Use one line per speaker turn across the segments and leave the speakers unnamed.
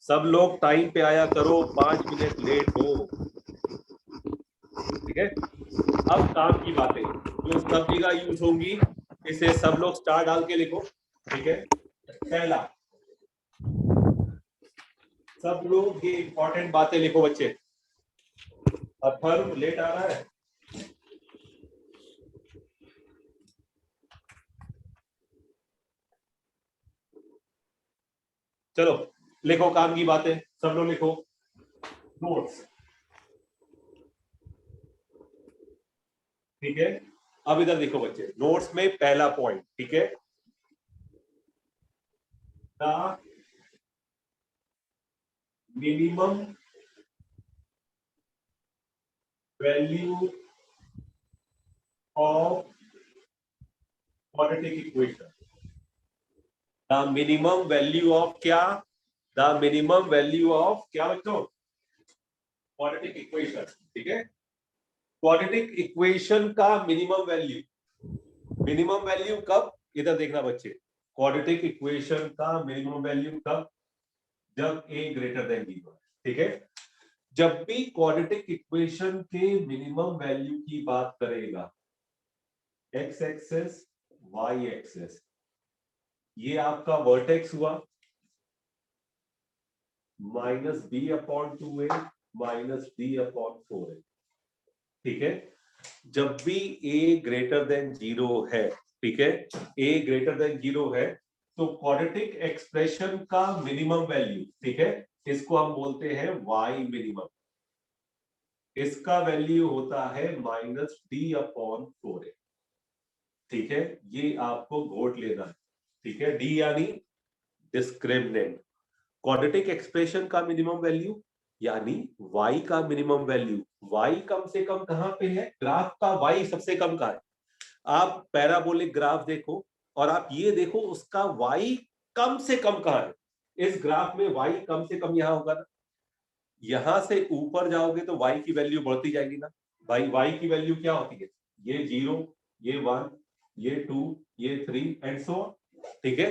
सब लोग टाइम पे आया करो, 5 मिनट लेट हो, ठीक है। अब काम की बातें जो सब जगह यूज होंगी, इसे सब लोग स्टार डाल के लिखो, ठीक है। पहला, सब लोग ये इंपॉर्टेंट बातें लिखो बच्चे। अथर्व लेट आ रहा है, चलो लिखो काम की बातें, सब लोग लिखो नोट्स, ठीक है। अब इधर देखो बच्चे, नोट्स में पहला पॉइंट, ठीक है, the minimum value of quadratic equation. The minimum value of क्या? द मिनिमम वैल्यू ऑफ क्या बच्चों? क्वाड्रेटिक इक्वेशन, ठीक है। क्वाड्रेटिक इक्वेशन का मिनिमम वैल्यू, मिनिमम वैल्यू कब? इधर देखना बच्चे, क्वाड्रेटिक इक्वेशन का मिनिमम वैल्यू कब? जब a ग्रेटर देन 0 है, ठीक है। जब भी क्वाड्रेटिक इक्वेशन के मिनिमम वैल्यू की बात करेगा, x एक्सेस y एक्सेस, ये आपका वर्टेक्स हुआ -b/2a -d/4a, ठीक है। जब भी a ग्रेटर देन 0 है, ठीक है, a ग्रेटर देन 0 है, तो क्वाड्रेटिक एक्सप्रेशन का मिनिमम वैल्यू, ठीक है, इसको हम बोलते हैं y मिनिमम, इसका वैल्यू होता है -d/4a, ठीक है। ये आपको घोट लेना है, ठीक है। d यानी डिस्क्रिमिनेंट, क्वाड्रेटिक एक्सप्रेशन का मिनिमम वैल्यू यानी y का मिनिमम वैल्यू। y कम से कम कहां पे है? ग्राफ का y सबसे कम का है। आप पैराबोलिक ग्राफ देखो और आप ये देखो उसका y कम से कम कहां है। इस ग्राफ में y कम से कम यहां होगा ना, यहां से ऊपर जाओगे तो y की वैल्यू बढ़ती जाएगी ना भाई। y की वैल्यू क्या होती है? ये 0, ये 1, ये 2, ये 3 एंड सो ऑन, ठीक है।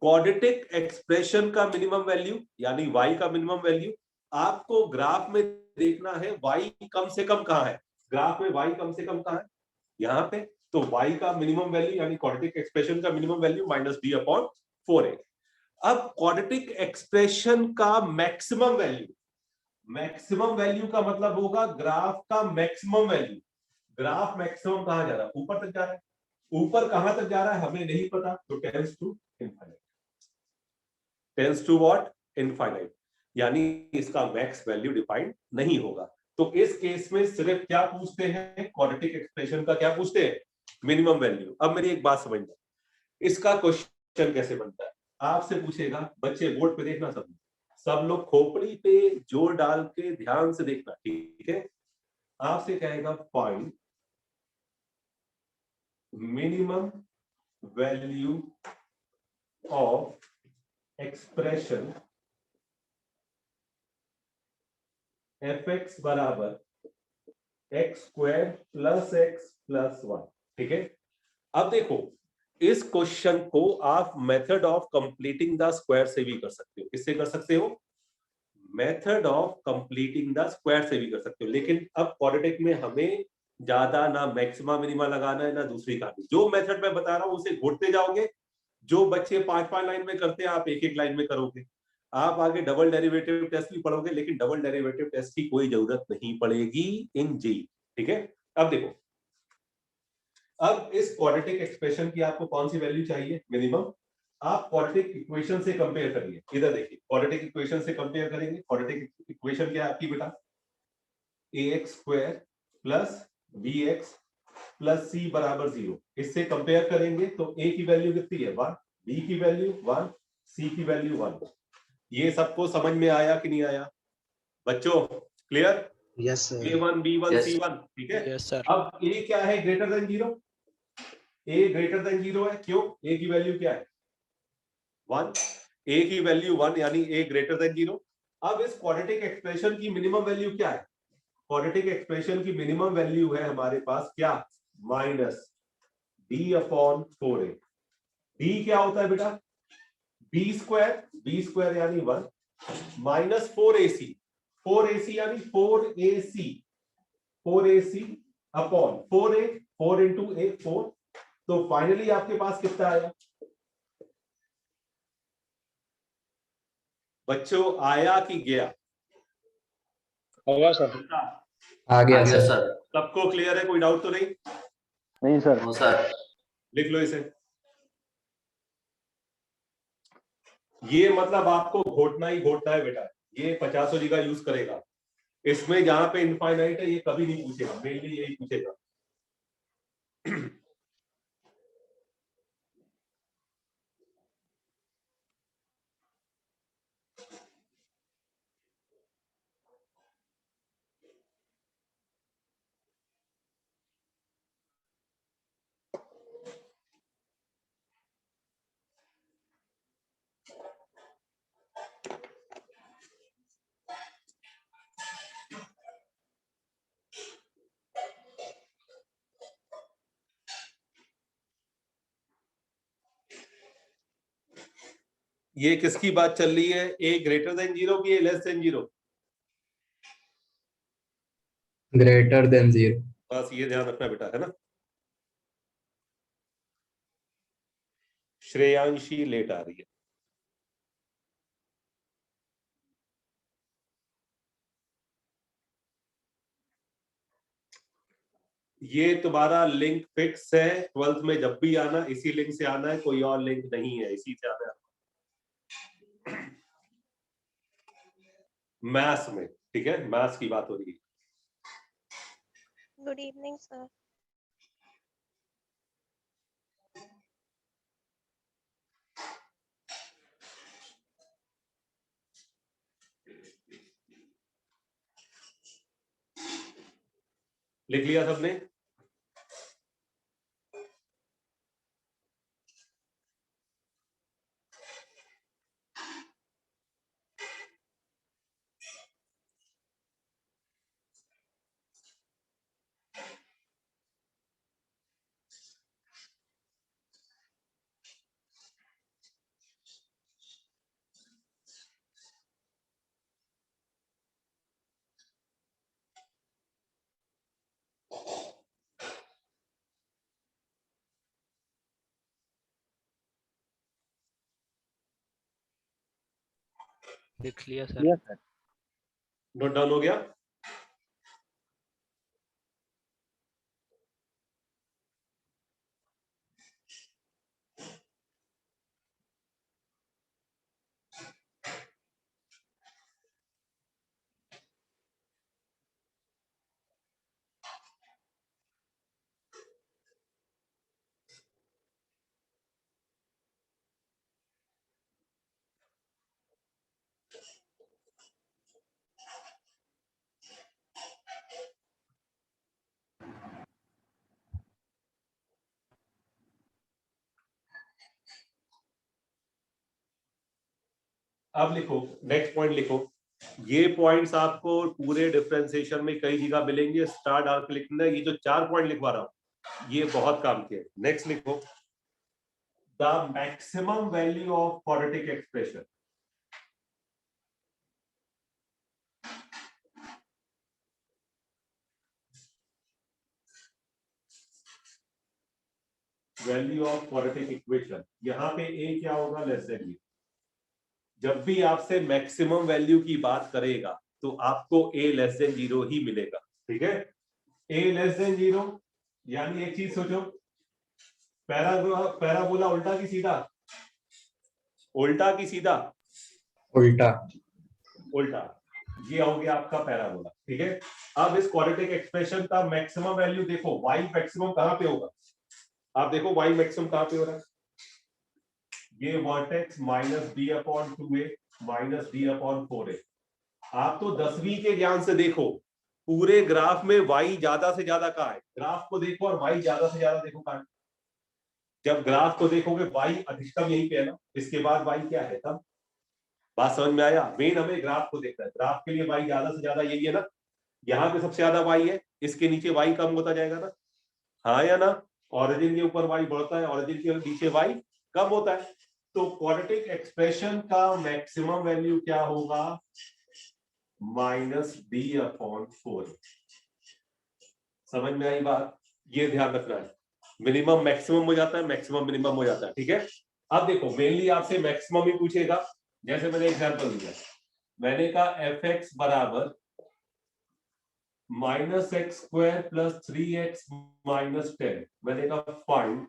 क्वाड्रेटिक एक्सप्रेशन का मिनिमम वैल्यू यानी y का मिनिमम वैल्यू, आपको ग्राफ में देखना है y कम से कम कहां है। ग्राफ में y कम से कम कहां है? यहां पे। तो y का मिनिमम वैल्यू यानी क्वाड्रेटिक एक्सप्रेशन का मिनिमम वैल्यू -d/4a। अब क्वाड्रेटिक एक्सप्रेशन का मैक्सिमम वैल्यू, मैक्सिमम वैल्यू का मतलब होगा ग्राफ का मैक्सिमम वैल्यू। ग्राफ मैक्सिमम कहां जा रहा है? ऊपर तक जा रहा है। ऊपर कहां तक जा रहा है हमें नहीं पता, तो tends to infinite, tends to what? Infinite, यानी इसका मैक्स वैल्यू डिफाइंड नहीं होगा। तो इस केस में सिर्फ क्या पूछते हैं? क्वाड्रेटिक एक्सप्रेशन का क्या पूछते हैं? Minimum value. अब मेरी एक बात समझना, इसका क्वेश्चन कैसे बनता है? आपसे पूछेगा, बच्चे बोर्ड पे देखना, सब लोग खोपड़ी पे जोर डाल के ध्यान से देखना, ठीक है। आपसे कहेगा find minimum value of expression fx बराबर x² + x + 1, ठीक है। अब देखो, इस क्वेश्चन को आप method of completing the square से भी कर सकते हो। किससे कर सकते हो? Method of completing the square से भी कर सकते हो। लेकिन अब क्वाड्रेटिक में हमें ज्यादा ना मैक्सिमा मिनिमा लगाना है ना दूसरी का। जो मेथड मैं बता रहा हूं उसे घोटते जाओगे। जो बच्चे 5-5 लाइन में करते हैं आप एक एक लाइन में करोगे। आप आगे डबल डेरिवेटिव टेस्ट भी पढ़ोगे, लेकिन डबल डेरिवेटिव टेस्ट की कोई जरूरत नहीं पड़ेगी इन जी, ठीक है। अब देखो, अब इस क्वाड्रेटिक एक्सप्रेशन की आपको कौन सी वैल्यू चाहिए? मिनिमम। आप क्वाड्रेटिक इक्वेशन से कंपेयर करिए, इधर देखिए, क्वाड्रेटिक इक्वेशन से कंपेयर करेंगे। क्वाड्रेटिक इक्वेशन क्या है आपकी बेटा? ax² + bx + c = 0। इससे कंपेयर करेंगे तो a की वैल्यू कितनी है? 1, b की वैल्यू 1, c की वैल्यू 1। ये सबको समझ में आया कि नहीं आया बच्चों? Clear?
Yes sir.
a1 b1 c1, ठीक है।
Yes sir.
अब a क्या है? Greater than 0। a greater than 0 है, क्यों? a की वैल्यू क्या है? 1। a की वैल्यू 1 यानी a ग्रेटर देन 0। अब इस क्वाड्रेटिक एक्सप्रेशन की मिनिमम वैल्यू क्या है? क्वाड्रेटिक एक्सप्रेशन की मिनिमम वैल्यू है हमारे पास क्या? -d/4a। d क्या होता है बेटा? b² यानी 1, माइनस 4AC, 4AC यानी 4AC अपॉन 4A, 4 इंटू ए 4। तो फाइनली आपके पास कितना आया बच्चों, आया कि गया?
होगा सर।
आ गया सर।
सबको क्लियर है, कोई डाउट तो नहीं?
नहीं सर।
No sir.
लिख लो इसे। ये मतलब आपको घोटना ही घोटना है बेटा, ये 50 का यूज करेगा। इसमें जहां पे इनफाइनाइट है ये कभी नहीं पूछेगा, मेनली यही पूछेगा। ये किसकी बात चल रही है? ए ग्रेटर देन 0 की, ए लेस देन 0?
Greater than 0।
बस ये ध्यान रखना बेटा, है ना। श्रेयांशी लेट आ रही है। ये तुम्हारा लिंक फिक्स है, 12th में जब भी आना इसी लिंक से आना है, कोई और लिंक नहीं है, इसी से आना है मैथ्स में। ठीक है, मैथ्स की बात हो रही है।
Good evening sir.
लिख लिया सबने?
लिख लिया सर।
नोट डाउन हो गया? अब लिखो, नेक्स्ट पॉइंट लिखो। ये पॉइंट्स आपको पूरे डिफरेंशिएशन में कई जगह मिलेंगे, स्टार डाल के लिखना। ये जो 4 पॉइंट लिखवा रहा हूं ये बहुत काम के। नेक्स्ट लिखो, the maximum value of quadratic expression. Value of quadratic equation, यहां पे ए क्या होगा? Less than b. जब भी आपसे मैक्सिमम वैल्यू की बात करेगा तो आपको ए लेस देन 0 ही मिलेगा। ठीक है, ए लेस देन 0 यानी एक चीज सोचो, पैराबोला उल्टा की सीधा? उल्टा की सीधा?
उल्टा।
उल्टा। ये हो गया आपका पैराबोला। ठीक है, अब इस क्वाड्रेटिक एक्सप्रेशन का मैक्सिमम वैल्यू देखो, y मैक्सिमम कहां पे होगा? आप देखो y मैक्सिमम कहां पे हो रहा है। ये vertex minus D upon 2a minus D upon 4a। आप तो 10वीं के ज्ञान से देखो, पूरे ग्राफ में y ज्यादा से ज्यादा कहां है? ग्राफ को देखो और y ज्यादा से ज्यादा देखो कहां है। जब ग्राफ को देखोगे y अधिकतम यहीं पे है ना, इसके बाद y क्या है तब? बात समझ में आया? मेन हमें ग्राफ को देखना है, ग्राफ के लिए y ज्यादा से ज्यादा यही है ना, यहाँ पे सबसे ज्यादा y है, इसके नीचे y कम होता जाएगा ना, हाँ या ना। ऑरिजिन के ऊपर y बढ़ता है, ऑरिजिन के नीचे y कम होता है। तो क्वाड्रेटिक एक्सप्रेशन का मैक्सिमम वैल्यू क्या होगा? -d/4। समझ में आई बात? ये ध्यान रखना है, मिनिमम मैक्सिमम हो जाता है, मैक्सिमम मिनिमम हो जाता है। ठीक है, अब देखो मेनली आपसे मैक्सिमम ही पूछेगा। जैसे मैंने एग्जांपल दिया, मैंने कहा fx बराबर -x² + 3x - 10। मैंने कहा फाइंड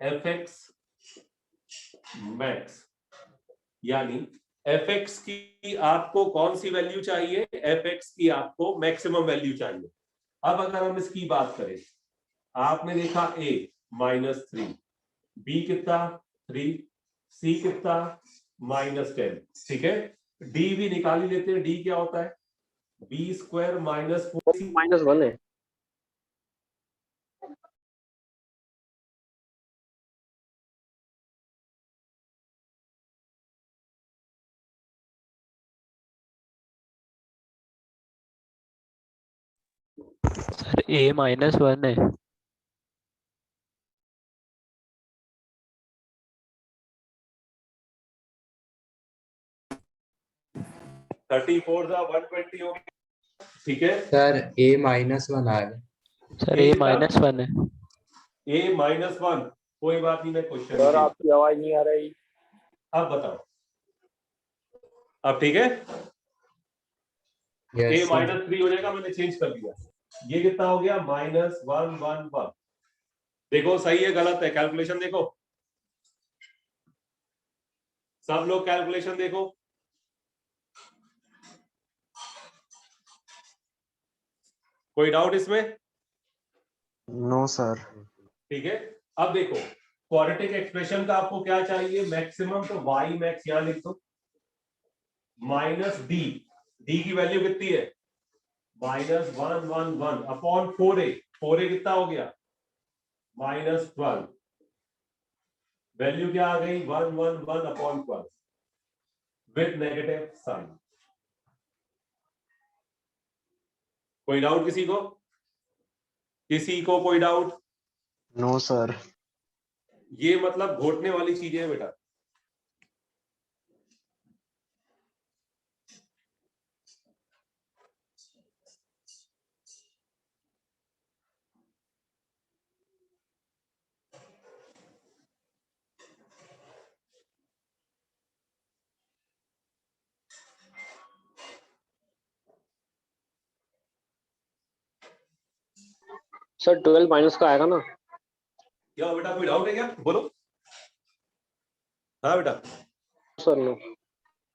fx मैक्स, यानी fx की आपको कौन सी वैल्यू चाहिए? fx की आपको मैक्सिमम वैल्यू चाहिए। अब अगर हम इसकी बात करें, आपने देखा a -3, b कितना 3, c कितना -10। ठीक है, d भी निकाल ही लेते हैं। d क्या होता है? b² - 4c
-1 है।
सर a-1 है।
34 120 हो गया। ठीक है,
सर a-1 आ गया।
सर
A
a-1 है।
a-1, कोई बात नहीं, मैं क्वेश्चन
सर आपकी आवाज नहीं आ रही।
अब बताओ, अब ठीक है?
Yes
a
sir.
-3 हो जाएगा, मैंने चेंज कर दिया। ये कितना हो गया? -111। देखो सही है गलत है, कैलकुलेशन देखो, सब लोग कैलकुलेशन देखो। कोई डाउट इसमें?
No sir.
ठीक है, अब देखो क्वाड्रेटिक एक्सप्रेशन का आपको क्या चाहिए? मैक्सिमम। तो y मैक्स यहां लिख दो, -d, d की वैल्यू कितनी है? -111 अपॉन 4a। 4a कितना हो गया? -12। वैल्यू क्या आ गई? 111 अपॉन 12 विद नेगेटिव साइन। कोई डाउट किसी को? किसी को कोई डाउट?
No sir.
ये मतलब घोटने वाली चीजें है बेटा।
सर 12 माइनस का आएगा ना?
क्या बेटा, कोई डाउट है क्या? बोलो। हाँ बेटा,
सर नो।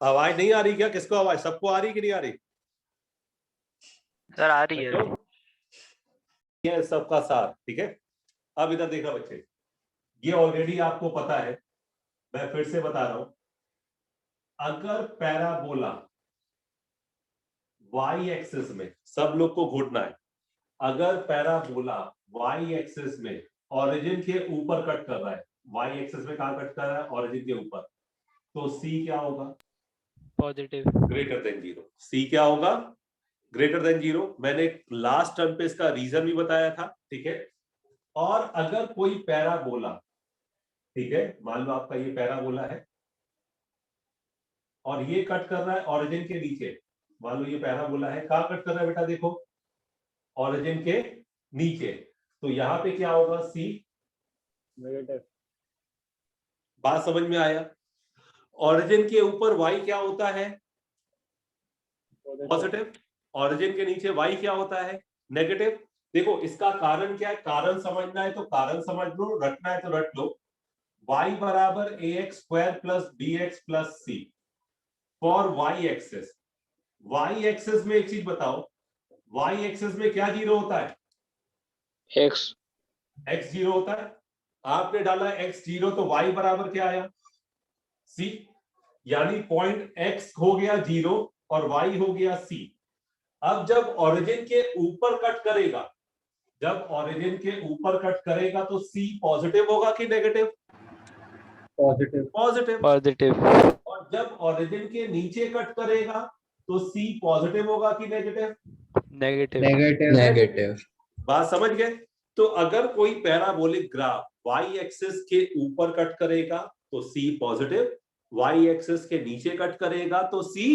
आवाज नहीं आ रही क्या? किसको आवाज? सबको आ रही कि नहीं आ रही?
सर आ रही है।
बच्चों, ये सबका साथ। ठीक है, अब इधर देखना बच्चे, ये ऑलरेडी आपको पता है, मैं फिर से बता रहा हूं। अगर पैराबोला y एक्सिस में, सब लोग को घोटना है, अगर पैराबोला y एक्सिस में ओरिजिन के ऊपर कट कर रहा है, y एक्सिस में कहां कट कर रहा है? ओरिजिन के ऊपर, तो c क्या होगा?
पॉजिटिव।
Greater than 0। c क्या होगा? Greater than 0। मैंने लास्ट टर्म पे इसका रीजन भी बताया था। ठीक है, और अगर कोई पैराबोला, ठीक है, मान लो आपका ये पैराबोला है और ये कट कर रहा है ओरिजिन के नीचे, मान लो ये पैराबोला है, कहां कट कर रहा है बेटा? देखो ओरिजिन के नीचे, तो यहां पे क्या होगा? सी।
नेगेटिव।
बात समझ में आया? ओरिजिन के ऊपर y क्या होता है? पॉजिटिव। ओरिजिन के नीचे y क्या होता है? नेगेटिव। देखो इसका कारण क्या है? कारण समझना है तो कारण समझ लो, रटना है तो रट लो। y बराबर ax² + bx + c for y axis. y axis में एक चीज बताओ, y एक्सिस में क्या जीरो होता है?
एक्स।
x जीरो होता है। आपने डाला x जीरो, तो y बराबर क्या आया? c। यानी पॉइंट x हो गया 0 और y हो गया c। अब जब ओरिजिन के ऊपर कट करेगा, जब ओरिजिन के ऊपर कट करेगा तो c पॉजिटिव होगा कि नेगेटिव?
पॉजिटिव।
पॉजिटिव।
पॉजिटिव।
और जब ओरिजिन के नीचे कट करेगा तो c पॉजिटिव होगा कि नेगेटिव?
नेगेटिव।
नेगेटिव। नेगेटिव।
बात समझ गए? तो अगर कोई पैराबोलिक ग्राफ वाई एक्सिस के ऊपर कट करेगा तो सी पॉजिटिव, वाई एक्सिस के नीचे कट करेगा तो सी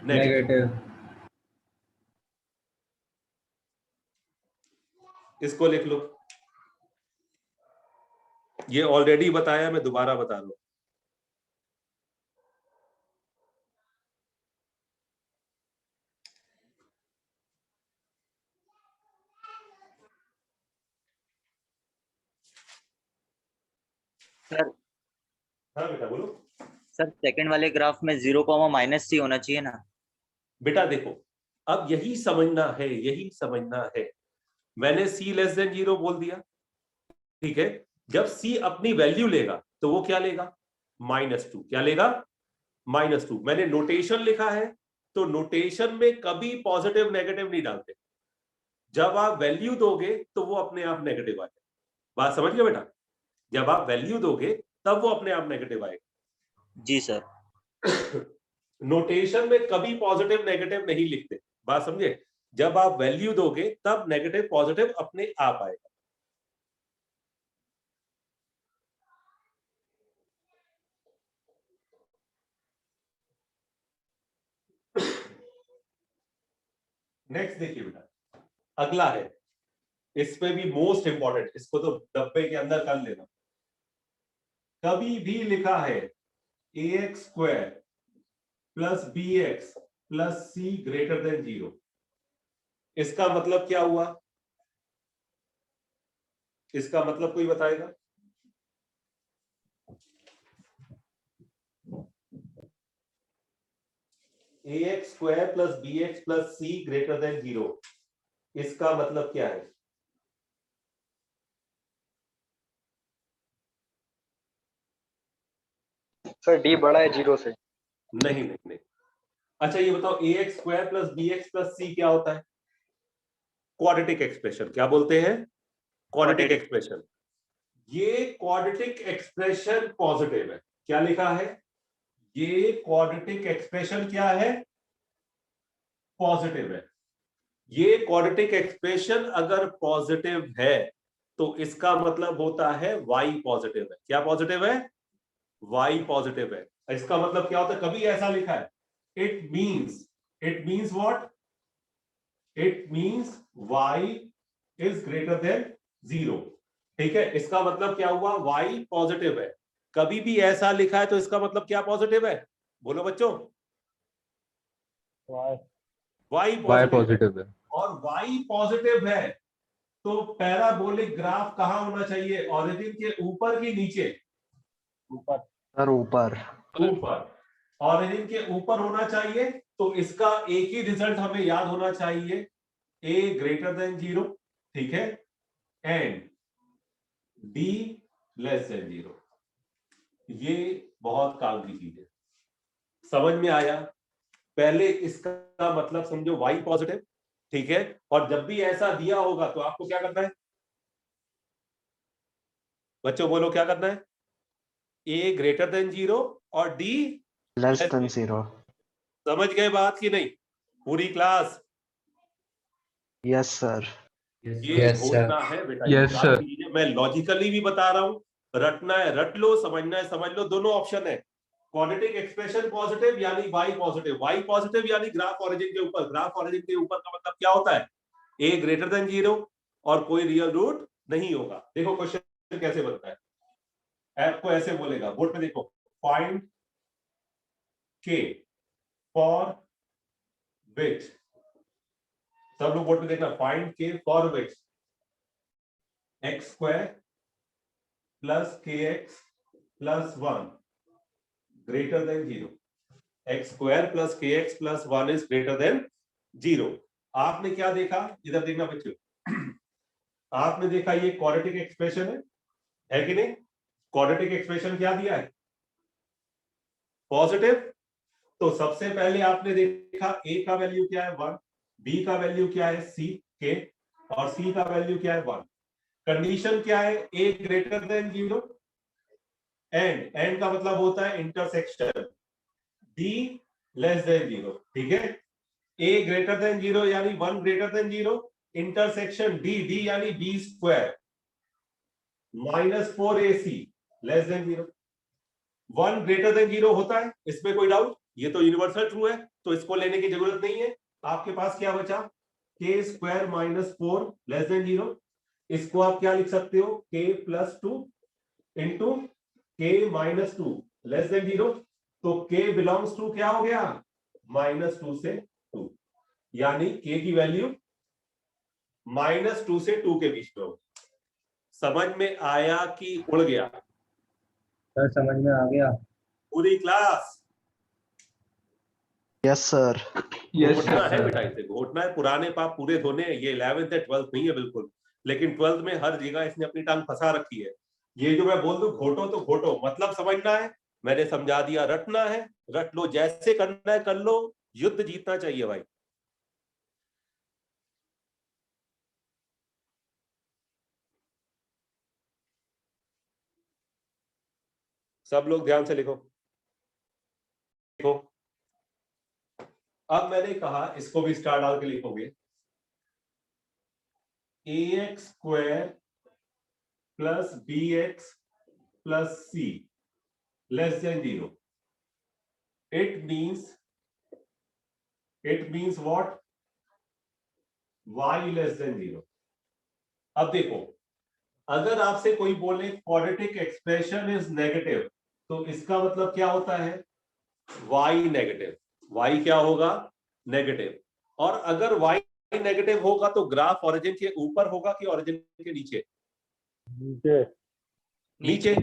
नेगेटिव।
नेगेटिव।
इसको लिख लो, ये ऑलरेडी बताया, मैं दोबारा बता रहा हूं।
सर
हाँ बेटा बोलो।
सर सेकंड वाले ग्राफ में 0, -c होना चाहिए ना।
बेटा देखो, अब यही समझना है, यही समझना है। मैंने c लेस देन 0 बोल दिया, ठीक है। जब c अपनी वैल्यू लेगा तो वो क्या लेगा, -2। क्या लेगा, -2। मैंने नोटेशन लिखा है, तो नोटेशन में कभी पॉजिटिव नेगेटिव नहीं डालते। जब आप वैल्यू दोगे तो वो अपने आप नेगेटिव आएगा। बात समझ गए बेटा, जब आप वैल्यू दोगे तब वो अपने आप नेगेटिव आएगा।
जी सर।
नोटेशन में कभी पॉजिटिव नेगेटिव नहीं लिखते, बात समझे। जब आप वैल्यू दोगे तब नेगेटिव पॉजिटिव अपने आप आएगा। नेक्स्ट देखिए बेटा, अगला है, इस पे भी मोस्ट इंपॉर्टेंट, इसको तो डब्बे के अंदर कर लेना। कभी भी लिखा है ax² + bx + c > 0, इसका मतलब क्या हुआ, इसका मतलब कोई बताएगा। ax² + bx + c > 0, इसका मतलब क्या है।
सर डी बड़ा है 0 से।
नहीं नहीं नहीं। अच्छा ये बताओ, ax² + bx + c क्या होता है, क्वाड्रेटिक एक्सप्रेशन। क्या बोलते हैं, क्वाड्रेटिक एक्सप्रेशन। ये क्वाड्रेटिक एक्सप्रेशन पॉजिटिव है। क्या लिखा है, ये क्वाड्रेटिक एक्सप्रेशन क्या है, पॉजिटिव है। ये क्वाड्रेटिक एक्सप्रेशन अगर पॉजिटिव है तो इसका मतलब होता है y पॉजिटिव है। क्या पॉजिटिव है, y पॉजिटिव है। इसका मतलब क्या होता है, कभी ऐसा लिखा है, it means what, it means y is greater than 0, ठीक है। इसका मतलब क्या हुआ, y पॉजिटिव है। कभी भी ऐसा लिखा है तो इसका मतलब क्या पॉजिटिव है, बोलो बच्चों। y पॉजिटिव है। और y पॉजिटिव है तो पैराबोलिक ग्राफ कहां होना चाहिए, ओरिजिन के ऊपर की नीचे,
ऊपर।
सर ऊपर।
ऊपर। ओरिजिन के ऊपर होना चाहिए। तो इसका एक ही रिजल्ट हमें याद होना चाहिए, a > 0, ठीक है, एंड d < 0। ये बहुत काम की चीज है, समझ में आया। पहले इसका मतलब समझो y पॉजिटिव, ठीक है। और जब भी ऐसा दिया होगा तो आपको क्या करना है, बच्चों बोलो क्या करना है, a > 0 और d <
0।
समझ गए बात की नहीं, पूरी क्लास।
Yes sir.
ये
यस सर।
घोषणा है बेटा,
Yes,
ये
sir.
चीजें मैं लॉजिकली भी बता रहा हूं, रटना है रट लो, समझना है समझ लो, दोनों ऑप्शन है। क्वाड्रेटिक एक्सप्रेशन पॉजिटिव यानी y पॉजिटिव यानी ग्राफ ओरिजिन के ऊपर, ग्राफ ओरिजिन के ऊपर का मतलब क्या होता है, a > 0 और कोई रियल रूट नहीं होगा। देखो क्वेश्चन कैसे बनता है, आपको ऐसे बोलेगा, बोर्ड पे देखो, फाइंड k फॉर विच, सब लोग बोर्ड पे देखना, find k for which x² + kx + 1 greater than 0, x² + kx + 1 is greater than 0। आपने क्या देखा, इधर देखना बच्चों, आपने देखा ये क्वाड्रेटिक एक्सप्रेशन है कि नहीं। क्वाड्रेटिक एक्सप्रेशन क्या दिया है, पॉजिटिव। तो सबसे पहले आपने देखा a का वैल्यू क्या है 1, b का वैल्यू क्या है c k, और c का वैल्यू क्या है 1। कंडीशन क्या है, a > 0 एंड का मतलब होता है इंटरसेक्शन d < 0, ठीक है। a > 0 यानी 1 > 0, इंटरसेक्शन d यानी b², -4ac less than 0। 1 greater than 0 होता है, इसमें कोई डाउट? ये तो यूनिवर्सल ट्रू है, तो इसको लेने की जरूरत नहीं है। आपके पास क्या बचा? k² -4 less than 0। इसको आप क्या लिख सकते हो? k+2 into k -2 less than 0। तो k बिलोंग्स टू क्या हो गया? -2 से 2, यानी k की वैल्यू -2 से 2 के बीच में हो। समझ में आया कि उड़ गया?
सर समझ में आ गया।
पूरी क्लास
यस सर।
घोटना है बेटा, इसे घोटना है, पुराने पाप पूरे धोने हैं। ये 11th है, 12th नहीं है बिल्कुल, लेकिन 12th में हर जगह इसने अपनी टांग फंसा रखी है। ये जो मैं बोल दूं घोटो तो घोटो, मतलब समझना है। मैंने समझा दिया, रटना है रट लो, जैसे करना है कर लो, युद्ध जीतना चाहिए भाई। सब लोग ध्यान से लिखो। लिखो, अब मैंने कहा इसको भी स्टार डाल के लिखोगे। ax² + bx + c less than 0. It means what? y less than 0. अब देखो, अगर आपसे कोई बोले क्वाड्रेटिक एक्सप्रेशन इज नेगेटिव, तो इसका मतलब क्या होता है? y negative. y क्या होगा? नेगेटिव। और अगर y नेगेटिव होगा तो ग्राफ ओरिजिन के ऊपर होगा कि ओरिजिन के नीचे? नीचे।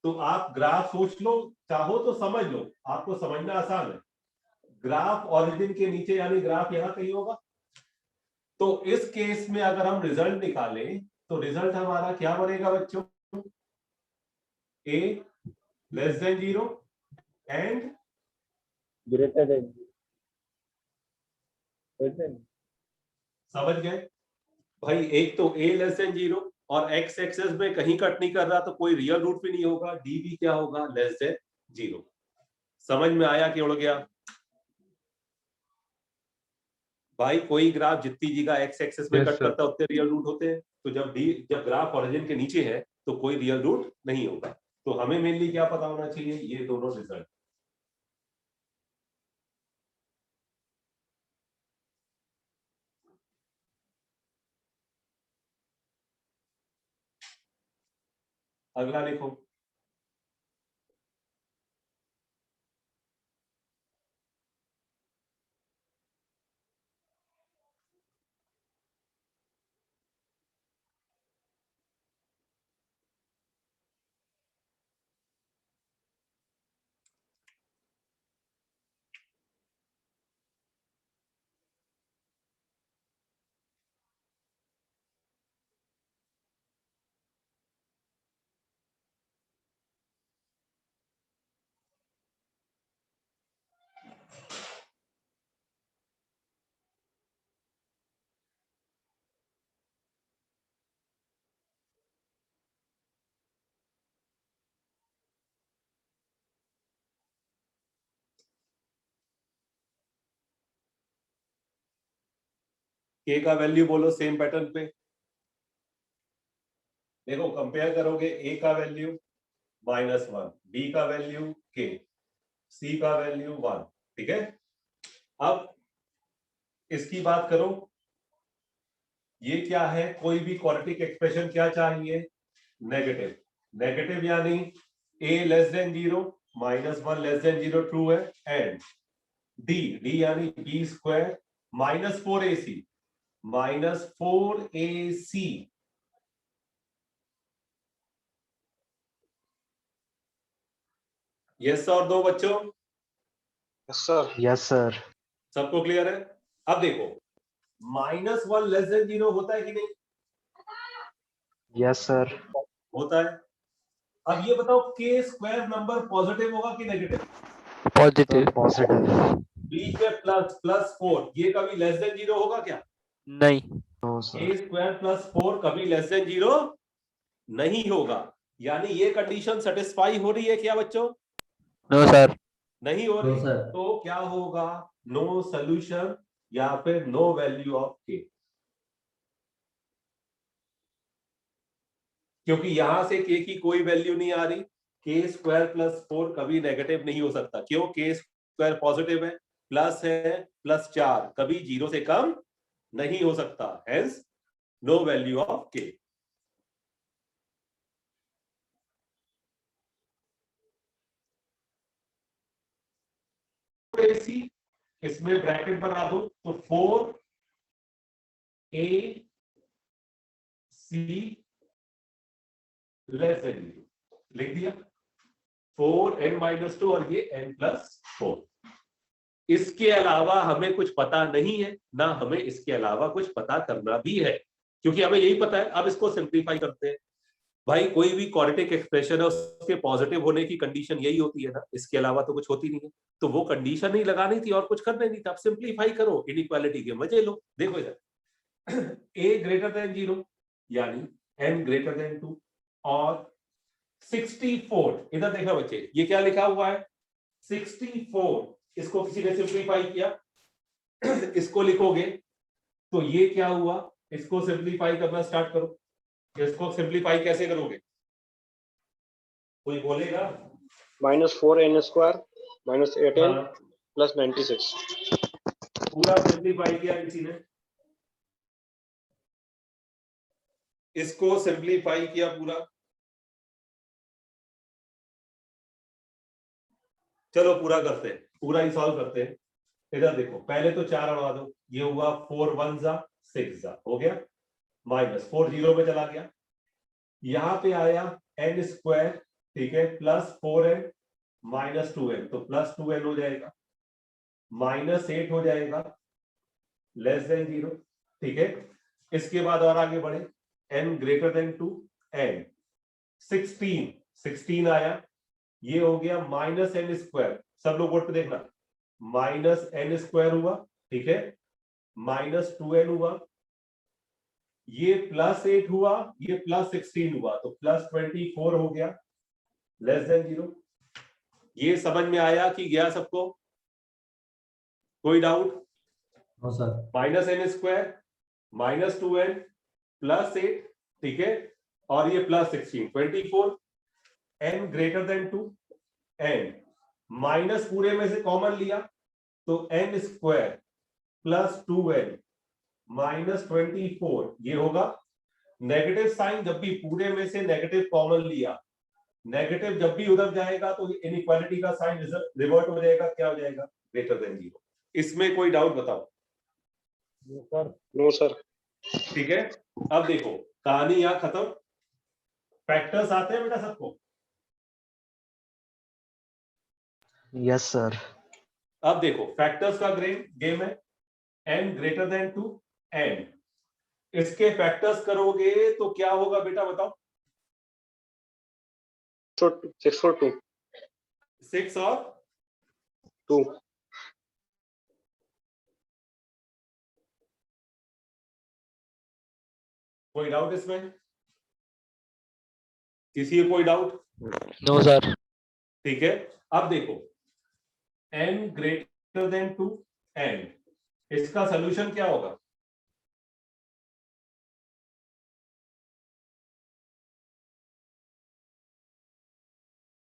तो आप ग्राफ सोच लो, चाहो तो समझ लो, आपको समझना आसान है। ग्राफ ओरिजिन के नीचे, यानी ग्राफ यहां कहीं होगा। तो इस केस में अगर हम रिजल्ट निकालें तो रिजल्ट हमारा क्या बनेगा बच्चों? a less than 0 and
greater than.
समझ गए भाई? एक तो a लेस देन 0 और x एक्सेस में कहीं कट नहीं कर रहा, तो कोई रियल रूट भी नहीं होगा। d भी क्या होगा? Less than 0। समझ में आया कि उड़ गया? भाई कोई ग्राफ जितनी जगह एक्स एक्सेस में कट करता है उतने रियल रूट होते हैं। तो जब ग्राफ ओरिजिन के नीचे है तो कोई रियल रूट नहीं होगा। तो हमें मेनली क्या पता होना चाहिए? ये दोनों रिजल्ट। अगला लिखो। k का वैल्यू बोलो सेम पैटर्न पे। देखो कंपेयर करोगे, a का वैल्यू -1, b का वैल्यू k, c का वैल्यू 1। ठीक है, अब इसकी बात करो। ये क्या है? कोई भी क्वाड्रेटिक एक्सप्रेशन क्या चाहिए? नेगेटिव। नेगेटिव यानी a less than 0, -1 less than 0 true है, एंड d यानी b² -4ac -4ac यस और दो बच्चों?
Yes sir.
Yes sir.
सबको क्लियर है? अब देखो, -1 लेस देन 0 होता है कि नहीं?
Yes sir.
होता है। अब ये बताओ, k² नंबर पॉजिटिव होगा कि नेगेटिव?
पॉजिटिव।
पॉजिटिव।
बीच में +4, ये कभी लेस देन 0 होगा क्या?
नहीं।
No sir.
k² +4 कभी लेस देन 0 नहीं होगा। यानी ये कंडीशन सेटिस्फाई हो रही है क्या बच्चों?
No sir.
नहीं हो रही। तो क्या होगा? नो सोल्यूशन या फिर नो वैल्यू ऑफ k। क्योंकि यहां से k की कोई वैल्यू नहीं आ रही। k स्क्वायर प्लस 4 कभी नेगेटिव नहीं हो सकता। क्यों? k स्क्वायर पॉजिटिव है, प्लस है, प्लस 4 कभी 0 से कम नहीं हो सकता। Hence no value of k। इसमें ब्रैकेट बना दो तो 4ac लेस देन 0 लिख दिया। 4n-2 और ये n+4। इसके अलावा हमें कुछ पता नहीं है, ना हमें इसके अलावा कुछ पता करना भी है, क्योंकि हमें यही पता है। अब इसको सिंप्लीफाई करते हैं। भाई कोई भी क्वाड्रेटिक एक्सप्रेशन है उसके पॉजिटिव होने की कंडीशन यही होती है ना, इसके अलावा तो कुछ होती नहीं है। तो वो कंडीशन ही लगानी थी और कुछ करना नहीं था। अब सिंप्लीफाई करो, इनइक्वालिटी के मजे लो। देखो इधर a ग्रेटर देन 0 यानी n ग्रेटर देन 2 और 64। इधर देखना बच्चे, ये क्या लिखा हुआ है 64। इसको किसी ने सिंप्लीफाई किया इसको लिखोगे तो ये क्या हुआ। इसको सिंप्लीफाई करना स्टार्ट करो। इसको सिंप्लीफाई कैसे करोगे? कोई बोलेगा?
-4n² -8n
हाँ,
+ 96।
पूरा सिंप्लीफाई किया किसी ने? इसको सिंप्लीफाई किया पूरा? चलो पूरा करते हैं, पूरा ही सॉल्व करते हैं। इधर देखो, पहले तो 4 हटवा दो। ये हुआ 4 1 जा 6 जा, हो गया। -4 0 में चला गया। यहां पे आया n², ठीक है, +4n -2n, तो +2n हो जाएगा। -8 हो जाएगा लेस देन 0, ठीक है। इसके बाद और आगे बढ़े, n ग्रेटर देन 2 n 16 आया। ये हो गया -n²। सब लोग बोर्ड पे देखना, -n² हुआ, ठीक है, -2n हुआ, ये +8 हुआ, ये +16 हुआ, तो +24 हो गया लेस देन 0। ये समझ में आया कि गया सबको? कोई डाउट?
हाँ सर।
-n² -2n +8, ठीक है, और ये +16 24। n greater than 2 n minus पूरे में से कॉमन लिया तो n² +2n -24 ये होगा। नेगेटिव साइन जब भी पूरे में से नेगेटिव कॉमन लिया, नेगेटिव जब भी उधर जाएगा तो इनइक्वालिटी का साइन रिवर्ट हो जाएगा। क्या हो जाएगा? Greater than 0। इसमें कोई डाउट बताओ?
No sir.
ठीक है, अब देखो कहानी यहां खत्म। फैक्टर्स आते हैं बेटा सबको?
Yes sir.
अब देखो फैक्टर्स का गेम है। n ग्रेटर देन 2 n, इसके फैक्टर्स करोगे तो क्या होगा बेटा बताओ?
6 और 2
6 और
2।
कोई डाउट इसमें? किसी को कोई डाउट?
No sir.
ठीक है, अब देखो n ग्रेटर देन 2 n, इसका सॉल्यूशन क्या होगा?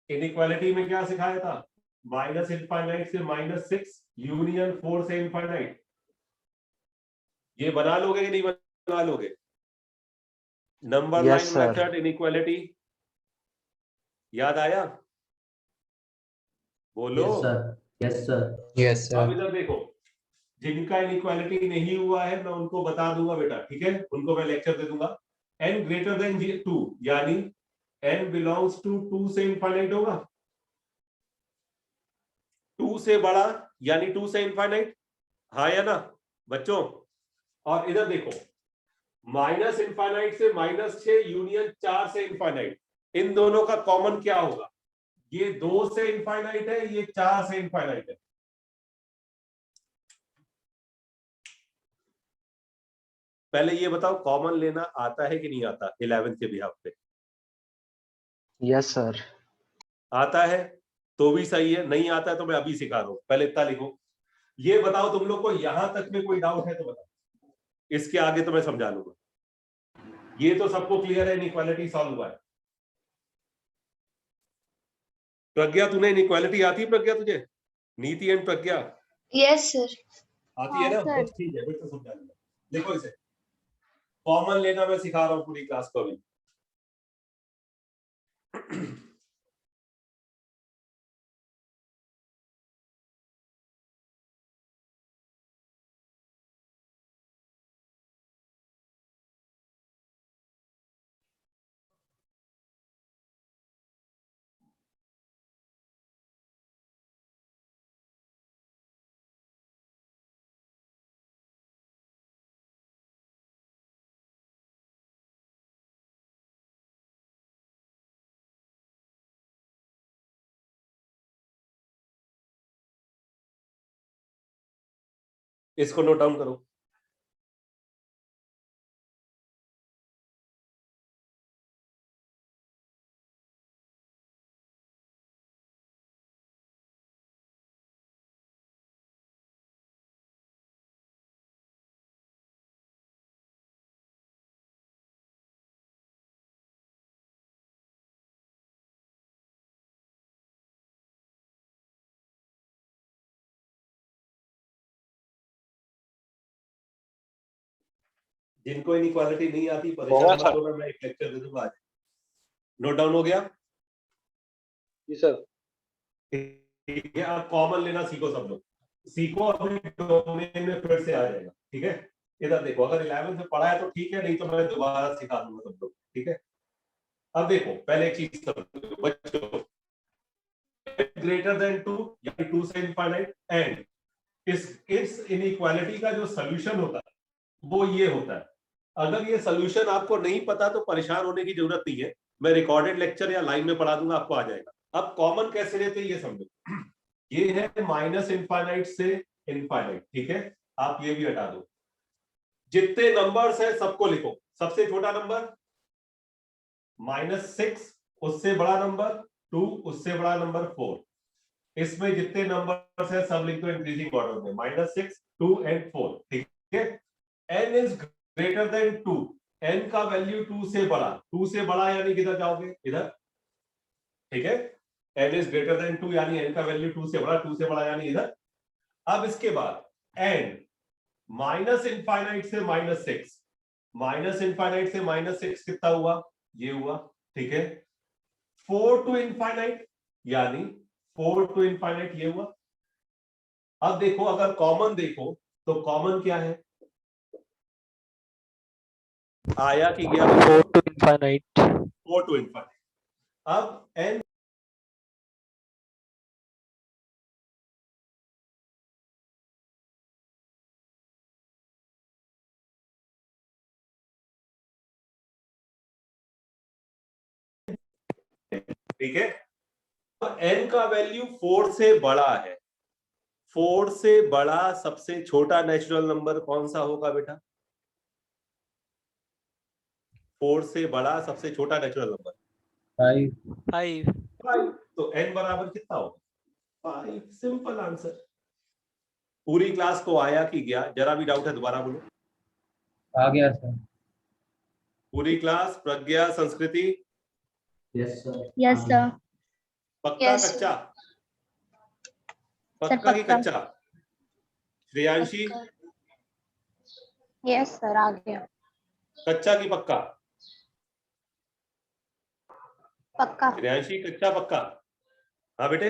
इनइक्वालिटी में क्या सिखाया था? -∞ से -6 यूनियन 4 से इनफाइनाइट। ये बना लोगे कि नहीं बना लोगे? Number
Yes,
line
sir.
Method inequality याद आया? बोलो।
Yes sir.
यस
अब
सर।
इधर देखो, जिनका इनइक्वालिटी नहीं हुआ है मैं उनको बता दूंगा बेटा, ठीक है, उनको मैं लेक्चर दे दूंगा। n ग्रेटर देन 2 यानी n बिलोंग्स टू 2 से इनफाइनाइट होगा। 2 से बड़ा यानी 2 से इनफाइनाइट, हाँ या ना बच्चों? और इधर देखो -∞ से -6 यूनियन 4 से इनफाइनाइट, इन दोनों का कॉमन क्या होगा? ये 2 से इनफाइनाइट है, ये 4 से इनफाइनाइट है। पहले ये बताओ कॉमन लेना आता है कि नहीं आता 11th के बिहाफ पे?
Yes sir.
आता है तो भी सही है, नहीं आता है तो मैं अभी सिखा रहा हूं। पहले इतना लिखो। ये बताओ तुम लोग को यहां तक में कोई डाउट है तो बताओ, इसके आगे तो मैं समझा लूंगा। ये तो सबको क्लियर है, इनइक्वालिटी सॉल्व हुआ है। प्रज्ञा, तूने इनइक्वालिटी आती है प्रज्ञा तुझे? नीति एंड प्रज्ञा
यस सर।
आती है ना?
सर।
बस ठीक है, फिर तो समझा लूंगा। देखो इसे कॉमन लेना मैं सिखा रहा हूँ पूरी क्लास को अभी। इसको नोट डाउन करो। जिनको इनइक्वालिटी नहीं आती परेशान मत होना, मैं एक लेक्चर दे दूंगा आज। नोट डाउन हो गया?
जी सर।
ठीक है, आप कॉमन लेना सीखो सब लोग, सीखो, अपने डोमेन में फिर से आ जाएगा। ठीक है, इधर देखो, अगर 11 में पढ़ा है तो ठीक है, नहीं तो मैं दोबारा सिखा दूंगा सब लोग। ठीक है, अब देखो पहले एक चीज समझो बच्चों, ग्रेटर देन 2 यानी 2 से इनफाइनाइट, एंड इस इनइक्वालिटी का जो सोल्यूशन होता है वो ये होता है। अगर ये सोल्यूशन आपको नहीं पता तो परेशान होने की जरूरत नहीं है, मैं रिकॉर्डेड लेक्चर या लाइन में पढ़ा दूंगा, आपको आ जाएगा। अब कॉमन कैसे लेते हैं ये समझो। ये है माइनस इनफाइनाइट से इनफाइनाइट। ठीक है, आप ये भी हटा दो। जितने नंबर्स है सबको लिखो। सबसे छोटा नंबर -6, उससे बड़ा नंबर 2, उससे बड़ा नंबर 4। इसमें जितने नंबर्स है सब लिख दो इंक्रीजिंग ऑर्डर में, -6, 2 एंड 4। ठीक है, n is greater than 2, n का वैल्यू 2 से बड़ा, 2 से बड़ा यानी किधर जाओगे? इधर। ठीक है, n इज ग्रेटर देन 2 यानी n का वैल्यू 2 से बड़ा, 2 से बड़ा यानी इधर। अब इसके बाद n माइनस इनफाइनाइट से -6, माइनस इनफाइनाइट से -6 कितना हुआ? ये हुआ। ठीक है, 4 टू इनफाइनाइट यानी 4 टू इनफाइनाइट ये हुआ। अब देखो, अगर कॉमन देखो तो कॉमन क्या है? आया कि गया?
4 to infinite.
4 to infinite. अब n ठीक है, n का वैल्यू 4 से बड़ा है। 4 से बड़ा सबसे छोटा नेचुरल नंबर कौन सा होगा बेटा? 4 से बड़ा सबसे छोटा नेचुरल नंबर
5.
5। तो n बराबर कितना होगा? 5। Simple answer. पूरी क्लास को आया कि गया? जरा भी डाउट है दोबारा बोलो।
आ गया सर।
पूरी क्लास, प्रज्ञा, संस्कृति,
यस सर।
Yes sir.
पक्का
Yes,
कच्चा?
सर
पक्का की
पक्का।
कच्चा? श्रेयांशी,
यस सर, आ गया।
कच्चा की पक्का?
पक्का।
श्रेयांशी कच्चा पक्का? हाँ बेटे,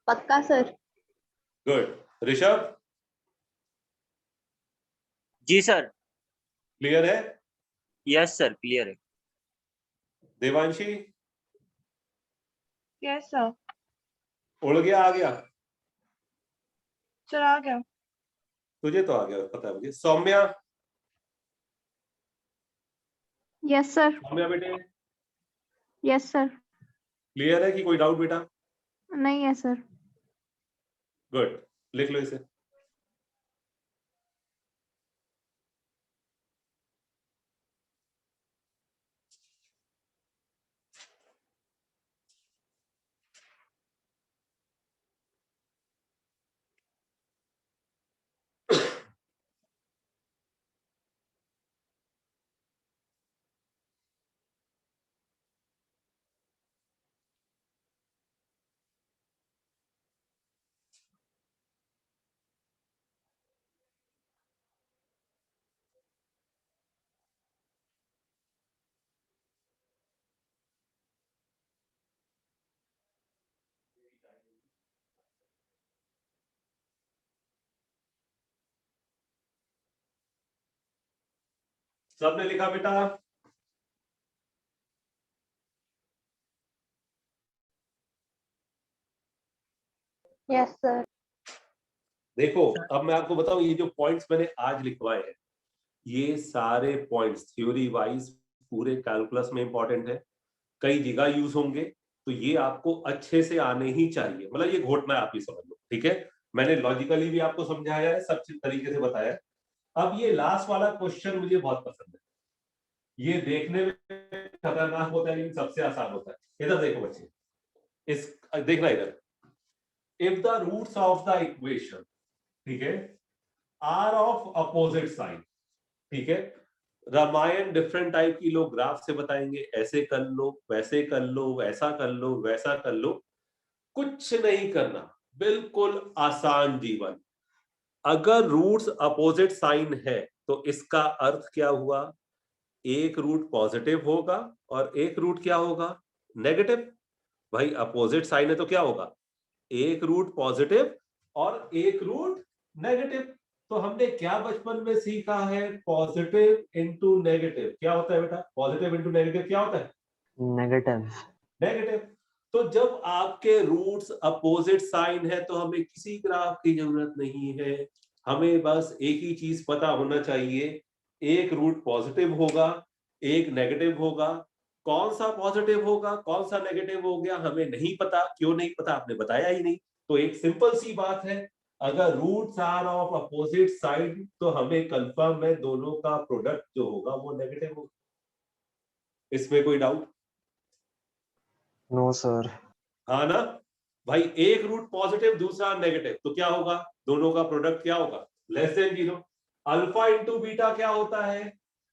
पक्का सर।
गुड। ऋषभ,
जी सर।
क्लियर है?
यस सर, क्लियर है।
Devanshi,
yes sir.
उड़ गया? आ गया?
सर आ गया।
तुझे तो आ गया, पता है मुझे। Saumya,
yes sir.
सौम्या बेटे,
यस सर।
क्लियर है कि कोई डाउट बेटा?
नहीं है सर।
गुड, लिख लो इसे। सबने लिखा बेटा?
Yes sir.
देखो अब मैं आपको बताऊं, ये जो पॉइंट्स मैंने आज लिखवाए हैं, ये सारे पॉइंट्स थ्योरी वाइज पूरे कैलकुलस में इंपॉर्टेंट है, कई जगह यूज होंगे, तो ये आपको अच्छे से आने ही चाहिए। मतलब ये घोटना है, आप ही समझ लो, ठीक है? मैंने लॉजिकली भी आपको समझाया है, सब तरीके से बताया है। अब ये लास्ट वाला क्वेश्चन मुझे बहुत पसंद है, ये देखने में खतरनाक होता है लेकिन सबसे आसान होता है। इधर देखो बच्चे, इस देखना इधर, if the roots of the equation, ठीक है, आर ऑफ अपोजिट साइन, ठीक है, रामायण डिफरेंट टाइप की लोग ग्राफ से बताएंगे, ऐसे कर लो, वैसे कर लो, वैसा कर लो, वैसा कर लो, कुछ नहीं करना, बिल्कुल आसान जीवन। अगर रूट्स अपोजिट साइन है तो इसका अर्थ क्या हुआ? एक रूट पॉजिटिव होगा और एक रूट क्या होगा? नेगेटिव। भाई अपोजिट साइन है तो क्या होगा? एक रूट पॉजिटिव और एक रूट नेगेटिव। तो हमने क्या बचपन में सीखा है? पॉजिटिव इंटू नेगेटिव क्या होता है बेटा? पॉजिटिव इंटू नेगेटिव क्या होता है?
नेगेटिव।
नेगेटिव। तो जब आपके रूट्स अपोजिट साइन है तो हमें किसी ग्राफ की जरूरत नहीं है, हमें बस एक ही चीज पता होना चाहिए, एक रूट पॉजिटिव होगा, एक नेगेटिव होगा। कौन सा पॉजिटिव होगा, कौन सा नेगेटिव हो गया, हमें नहीं पता। क्यों नहीं पता? आपने बताया ही नहीं। तो एक सिंपल सी बात है, अगर roots are of opposite side तो हमें कंफर्म है दोनों का प्रोडक्ट जो होगा वो नेगेटिव होगा। इसमें कोई डाउट?
No sir.
हाँ ना भाई, एक रूट पॉजिटिव दूसरा नेगेटिव, तो क्या होगा? दोनों का प्रोडक्ट क्या होगा? Less than zero. Alpha into beta क्या होता है?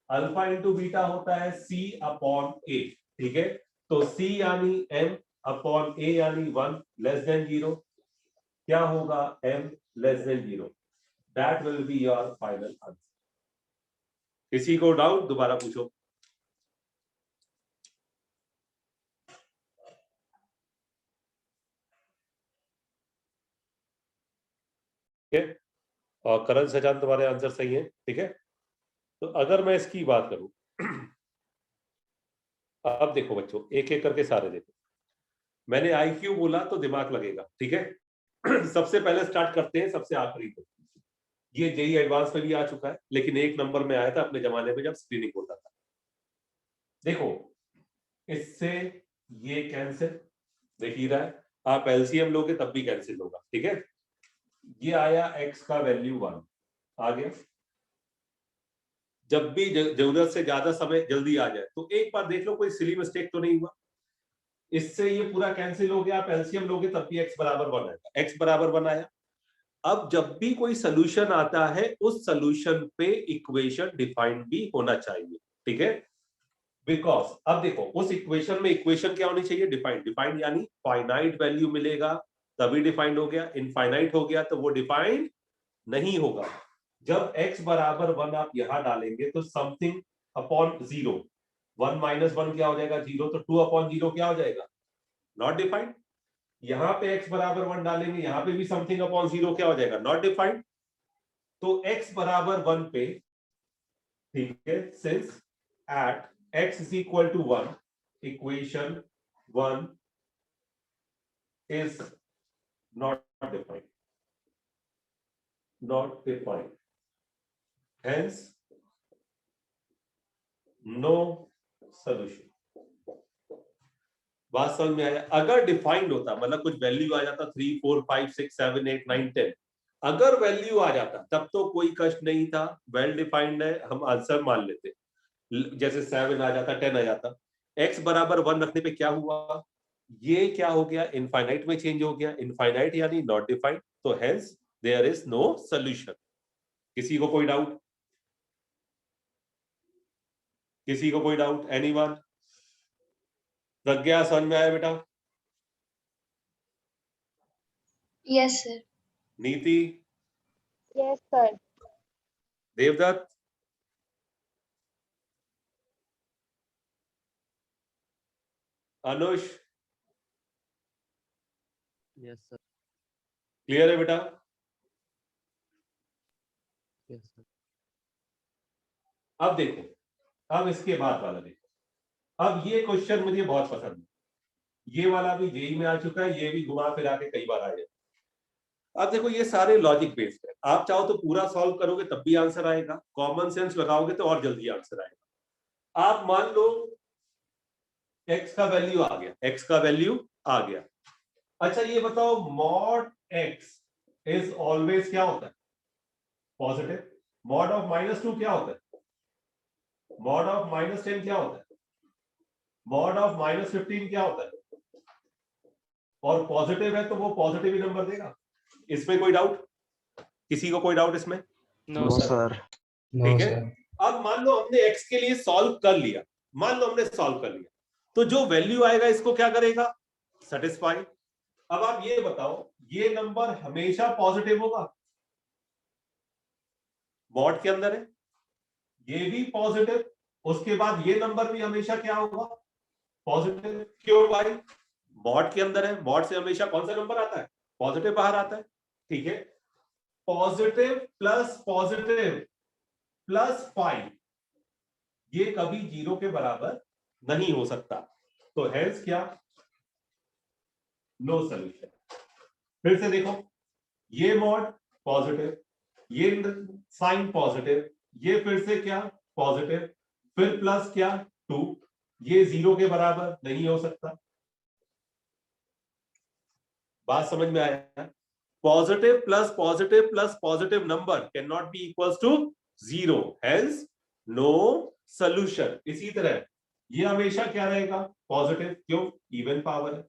अल्फा इंटू बीटा होता है सी अपॉन ए, ठीक है? तो सी यानी एम अपॉन ए यानी 1 लेस देन जीरो, क्या होगा? M less than zero. That will be your final answer. किसी को डाउट? दोबारा पूछो। ठीक है, और करण सजान तुम्हारे आंसर सही है, ठीक है? तो अगर मैं इसकी बात करूं, अब देखो बच्चों, एक एक करके सारे देखो। मैंने आईक्यू बोला तो दिमाग लगेगा, ठीक है? सबसे पहले स्टार्ट करते हैं सबसे आखिरी को। ये जेई एडवांस में भी आ चुका है, लेकिन एक नंबर में आया था अपने जमाने में जब स्क्रीनिंग होता था। देखो, इससे ये कैंसिल देख ही रहा है, आप एलसीएम लोगे तब भी कैंसिल होगा, ठीक है? ये आया x का वैल्यू 1 आ गया। जब भी जरूरत से ज्यादा समय जल्दी आ जाए तो एक बार देख लो कोई सिली मिस्टेक तो नहीं हुआ। इससे ये पूरा कैंसिल हो गया, आप एलसीएम लोगे तब भी x बराबर 1 आएगा, x बराबर 1 आया। अब जब भी कोई सोल्यूशन आता है उस सोल्यूशन पे इक्वेशन डिफाइंड भी होना चाहिए, ठीक है? बिकॉज अब देखो, उस इक्वेशन में इक्वेशन क्या होनी चाहिए? डिफाइंड। डिफाइंड यानी फाइनाइट वैल्यू मिलेगा तभी डिफाइंड हो गया, इनफाइनाइट हो गया तो वो डिफाइंड नहीं होगा। जब x बराबर 1 आप यहां डालेंगे तो समथिंग अपॉन जीरो, 1 माइनस 1 क्या हो जाएगा? जीरो। तो 2 अपॉन जीरो क्या हो जाएगा? Not defined. यहां पे x बराबर 1 डालेंगे, यहां पे भी समथिंग अपॉन जीरो क्या हो जाएगा? Not defined. तो x बराबर 1 पे, ठीक है, since at x is equal to 1, equation 1 is not defined, not defined, hence no solution। बात समझ में आया? अगर डिफाइंड होता, मतलब कुछ वैल्यू आ जाता 3 4 5 6 7 8 9 10, अगर वैल्यू आ जाता तब तो कोई कष्ट नहीं था, वेल डिफाइंड है, हम आंसर मान लेते। जैसे 7 आ जाता, 10 आ जाता। x बराबर 1 रखने पे क्या हुआ? ये क्या हो गया? इनफाइनाइट में चेंज हो गया। इनफाइनाइट यानी नॉट डिफाइंड, तो hence there is no solution. किसी को कोई डाउट? किसी को कोई डाउट? एनीवन? प्रज्ञा, समझ में आया बेटा?
Yes sir.
Niti?
Yes sir.
Devdutt? Anush?
Yes, sir.
Clear है बेटा?
Yes, sir.
अब देखो, अब इसके बाद वाला देखो। अब ये क्वेश्चन मुझे बहुत पसंद है, ये वाला भी जेई में आ चुका है, ये भी घुमा फिरा के कई बार आया। अब देखो ये सारे लॉजिक बेस्ड है, आप चाहो तो पूरा सॉल्व करोगे तब भी आंसर आएगा, कॉमन सेंस लगाओगे तो और जल्दी आंसर आएगा। आप मान लो x का वैल्यू आ गया, x का वैल्यू आ गया। अच्छा ये बताओ मॉड x इज ऑलवेज क्या होता है? पॉजिटिव। मॉड ऑफ -2 क्या होता है? मॉड ऑफ -10 क्या होता है? मॉड ऑफ -15 क्या होता है? और पॉजिटिव है तो वो पॉजिटिव ही नंबर देगा। इसमें कोई डाउट? किसी को कोई डाउट इसमें?
No
No,
sir.
sir.
No
ठीक है।
सर।
अब मान लो हमने x के लिए सॉल्व कर लिया, मान लो हमने सॉल्व कर लिया, तो जो वैल्यू आएगा इसको क्या करेगा? सेटिस्फाई। अब आप ये बताओ ये नंबर हमेशा पॉजिटिव होगा? मॉड के अंदर है, ये भी पॉजिटिव, उसके बाद ये नंबर भी हमेशा क्या होगा? पॉजिटिव। क्यों भाई? मॉड के अंदर है, मॉड से हमेशा कौन सा नंबर आता है? पॉजिटिव बाहर आता है। ठीक है, पॉजिटिव प्लस 5 ये कभी 0 के बराबर नहीं हो सकता, तो हेंस क्या? No solution. फिर से देखो, ये मॉड पॉजिटिव, ये साइन पॉजिटिव, ये फिर से क्या? पॉजिटिव, फिर प्लस क्या? 2, ये 0 के बराबर नहीं हो सकता। बात समझ में आया? Positive plus positive number can not be equals to 0, hence no solution. इसी तरह ये हमेशा क्या रहेगा? पॉजिटिव। क्यों? इवन पावर है।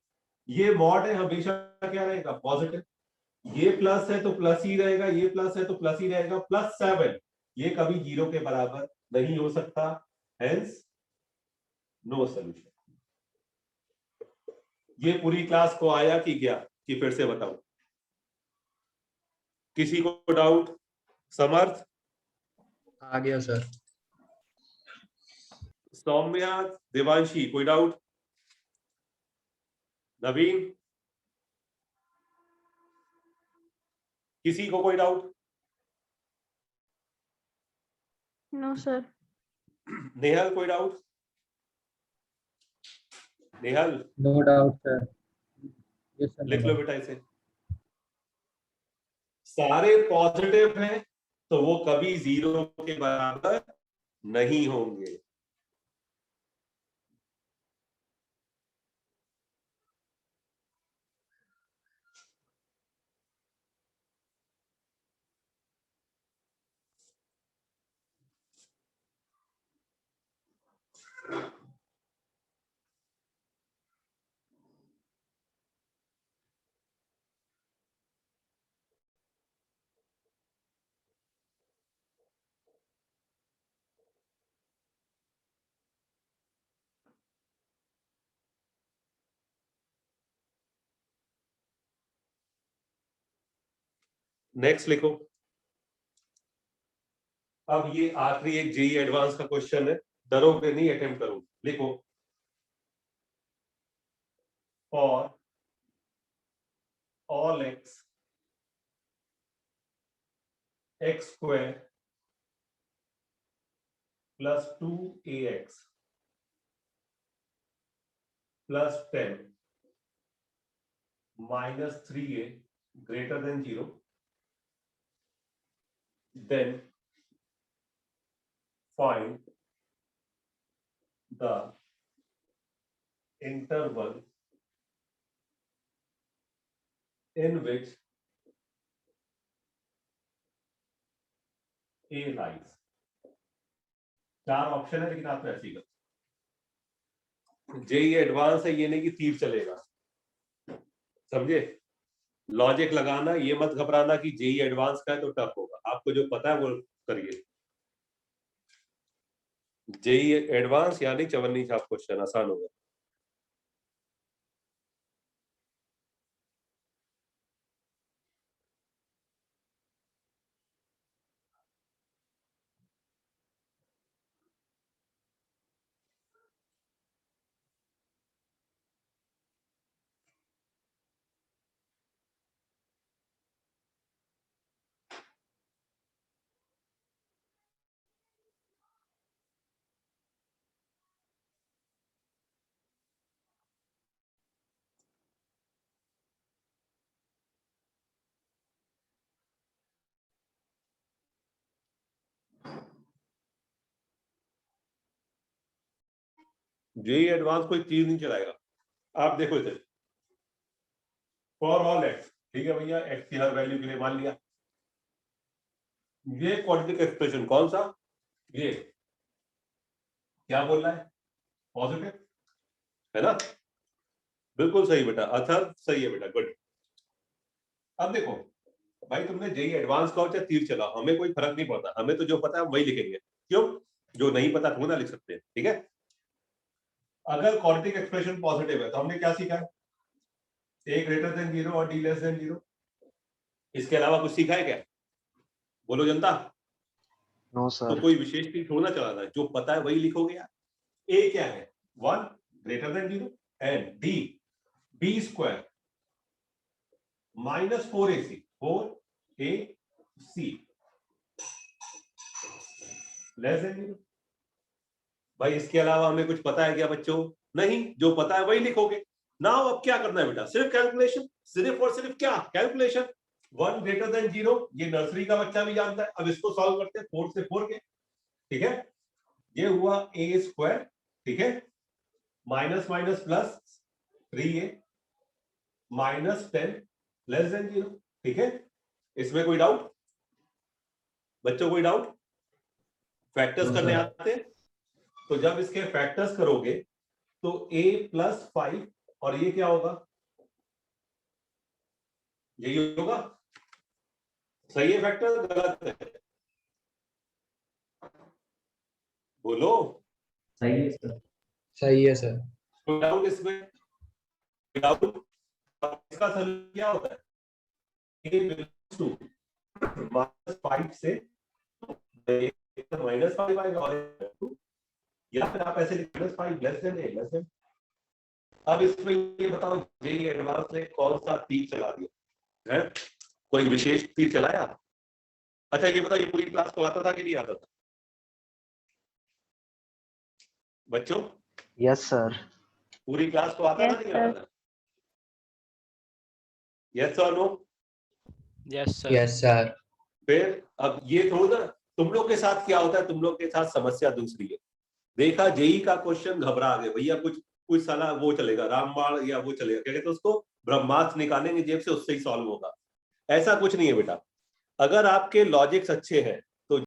ये मॉड है, हमेशा क्या रहेगा? पॉजिटिव। ये प्लस है तो प्लस ही रहेगा, ये प्लस है तो प्लस ही रहेगा। +7 ये कभी 0 के बराबर नहीं हो सकता, हेंस नो सॉल्यूशन। ये पूरी क्लास को आया कि क्या कि फिर से बताओ? किसी को डाउट? समर्थ,
आ गया सर।
सौम्या, देवांशी, कोई डाउट? नवीन, किसी को कोई डाउट?
No, sir.
नेहल, कोई doubt? Nehal
no doubt sir. Yes sir.
लिख लो बेटा इसे। सारे पॉजिटिव हैं तो वो कभी 0 के बराबर नहीं होंगे। नेक्स्ट लिखो। अब ये आखिरी एक जेई एडवांस का क्वेश्चन है, डरोगे नहीं, अटेम्प्ट करो। लिखो, for all x² plus 2ax plus 10 minus 3a greater than 0, then find the interval in which a lies। 4 option है लेकिन आप ऐसे ही करो। जेई एडवांस है, ये नहीं कि तीर चलेगा, समझे? लॉजिक लगाना, ये मत घबराना कि जेई एडवांस का है तो टफ होगा, आपको जो पता है वो करिए। जेई एडवांस यानी चवन्नी छाप क्वेश्चन आसान होगा। जेई एडवांस कोई चीज नहीं चलाएगा। आप देखो इधर, फॉर ऑल एक्स, ठीक है भैया, एक्स की हर वैल्यू के लिए मान लिया। ये क्वाड्रेटिक एक्सप्रेशन कौन सा, ये क्या बोल रहा है, पॉजिटिव है ना, बिल्कुल सही बेटा, अथर सही है बेटा, गुड। अब देखो भाई, तुमने जेई एडवांस का हो चाहे तीर चलाओ, हमें कोई फर्क नहीं पड़ता, हमें तो जो पता है वही लिखेंगे। क्यों, जो नहीं पता वो ना लिख सकते, ठीक है। अगर क्वाड्रेटिक एक्सप्रेशन पॉजिटिव है तो हमने क्या सीखा है, ए ग्रेटर देन 0 और डी लेस देन 0। इसके अलावा कुछ सीखा है क्या, बोलो जनता।
नो
तो
सर।
कोई विशेष चीज थोड़ा ना चलाना है, जो पता है वही लिखोगे यार। ए क्या है, 1 greater than 0 and D b square minus 4ac 4ac less than 0। भाई इसके अलावा हमें कुछ पता है क्या बच्चों, नहीं, जो पता है वही लिखोगे ना। अब क्या करना है बेटा, सिर्फ कैलकुलेशन, सिर्फ और सिर्फ क्या, कैलकुलेशन। 1 ग्रेटर देन 0 ये नर्सरी का बच्चा भी जानता है। अब इसको सॉल्व करते हैं 4 से 4 के, ठीक है। ये हुआ ए स्क्वायर, ठीक है, minus minus plus 3a minus 10 less than 0, ठीक है। इसमें कोई डाउट बच्चों, कोई डाउट। फैक्टर्स
No,
करने
sir.
आते हैं, तो जब इसके फैक्टर्स करोगे तो a प्लस 5 और ये क्या होगा, यही होगा। सही है फैक्टर, गलत है, बोलो।
सही है सर। सही है सर।
कोई डाउट इसमें, डाउट। इसका सलूशन क्या होता है, a बिलोंग्स टू -5 से -5 आएगा, और या फिर आप ऐसे लिख -5 less than a less than. अब इसमें ये बताओ, जेई एडवांस ने कौन सा तीर चला दिया है, कोई विशेष तीर चलाया। अच्छा ये बताओ, ये पूरी क्लास को आता था कि नहीं आता था बच्चों,
यस सर।
पूरी क्लास को आता था नहीं आता था, यस और no.
Yes, sir.
Yes sir.
फिर अब ये थोड़ा ना, तुम लोग के साथ क्या होता है, तुम लोग के साथ समस्या दूसरी है। देखा जेई का क्वेश्चन, घबरा गए भैया, कुछ कुछ साला वो चलेगा, रामबाण या वो चलेगा, क्या कहते हैं उसको, ब्रह्मास्त्र निकालेंगे जेब से, उससे ही सॉल्व होगा। ऐसा कुछ नहीं है बेटा। अगर आपके लॉजिक्स अच्छे हैं